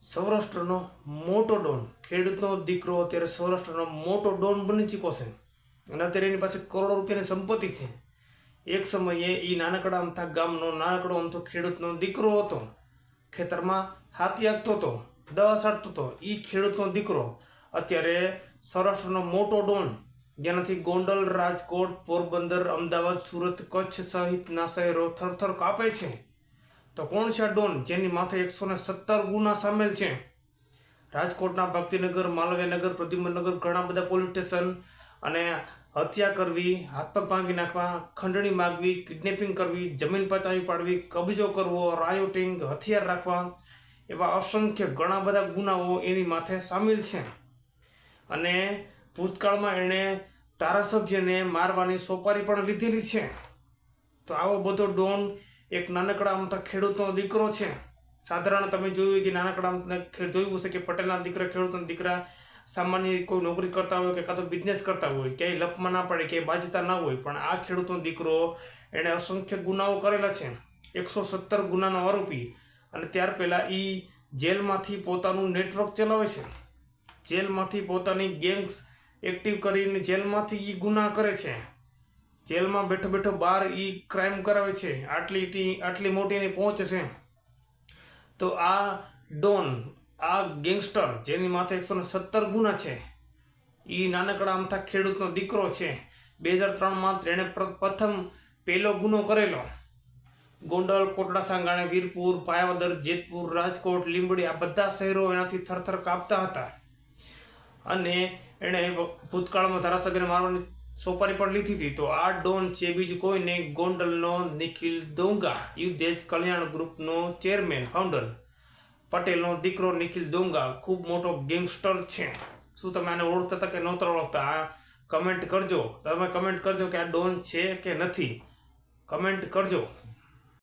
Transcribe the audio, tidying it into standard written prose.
સૌરાષ્ટ્રનો મોટો ડોન, ખેડૂતનો દીકરો અત્યારે સૌરાષ્ટ્રનો મોટો ડોન બની ચૂક્યો છે અને અત્યારે એની પાસે કરોડો રૂપિયાની સંપત્તિ છે. એક સમયે એ નાનકડા અમથા ગામનો નાનકડો અમથો ખેડૂતનો દીકરો હતો. ખેતરમાં હાથી હાંકતો હતો, દવા છાંટતો હતો. એ ખેડૂતનો દીકરો અત્યારે સૌરાષ્ટ્રનો મોટો ડોન, જેનાથી ગોંડલ, રાજકોટ, પોરબંદર, અમદાવાદ, સુરત, કચ્છ સહિતના શહેરો થરથર કાપે છે. તો કોણ છે આ ડોન જેની માથે 117 ગુના સામેલ છે? રાજકોટના ભક્તિનગર, માલવ્યનગર, પ્રદ્યુમનગર ઘણા બધા પોલીસ સ્ટેશન અને હત્યા કરવી, હાથ પગ ભાંગી નાખવા, ખંડણી માગવી, કિડનેપિંગ કરવી, જમીન પચાવી પાડવી, કબજો કરવો, રાયોટિંગ, હથિયાર રાખવા, એવા અસંખ્ય ઘણા બધા ગુનાઓ એની માથે સામેલ છે. અને ભૂતકાળમાં એણે ધારાસભ્યને મારવાની સોપારી પણ લીધેલી છે. તો આવો બધો ડોન એક નાનકડા અમથા ખેડૂતનો દીકરો છે. સાધારણ તમે જોયું કે નાનકડા જોયું હશે કે પટેલના દીકરા, ખેડૂતના દીકરા સામાન્ય કોઈ નોકરી કરતા હોય કે કાં તો બિઝનેસ કરતા હોય, ક્યાંય લપમાં ના પડે, ક્યાંય બાજતા ના હોય, પણ આ ખેડૂતનો દીકરો એણે અસંખ્ય ગુનાઓ કરેલા છે. 117 ગુનાનો આરોપી. અને ત્યાર પહેલાં એ જેલમાંથી પોતાનું નેટવર્ક ચલાવે છે. જેલમાંથી પોતાની ગેંગ્સ એક્ટિવ કરીને જેલમાંથી એ ગુના કરે છે. જેલમાં બેઠો બેઠો બહાર એ ક્રાઇમ કરાવે છે. આટલી મોટી એની પહોંચ છે. તો આ ડોન, આ ગેંગસ્ટર જેની માથે 117 ગુના છે, એ નાનકડા અમથા ખેડૂતનો દીકરો છે. 2003માં તેણે પહેલો ગુનો કરેલો. ગોંડલ, કોટડા સાંગાણે, વીરપુર, પાયાવદર, જેતપુર, રાજકોટ, લીંબડી આ બધા શહેરો એનાથી થરથર કાપતા હતા. અને એણે ભૂતકાળમાં ધારાસભ્યને મારવાની સોપારી પણ લીધી હતી. તો આ ડોન છે બીજું કોઈ નહીં, ગોંડલનો નિખિલ દોંગા, યુદ્ધેજ કલ્યાણ ગ્રુપનો ચેરમેન, ફાઉન્ડર, પટેલનો દીકરો નિખિલ દોંગા. ખૂબ મોટો ગેંગસ્ટર છે. શું તમે આને ઓળખતા હતા કે નહોતા ઓળખતા? આ કમેન્ટ કરજો. તમે કમેન્ટ કરજો કે આ ડોન છે કે નથી. કમેન્ટ કરજો.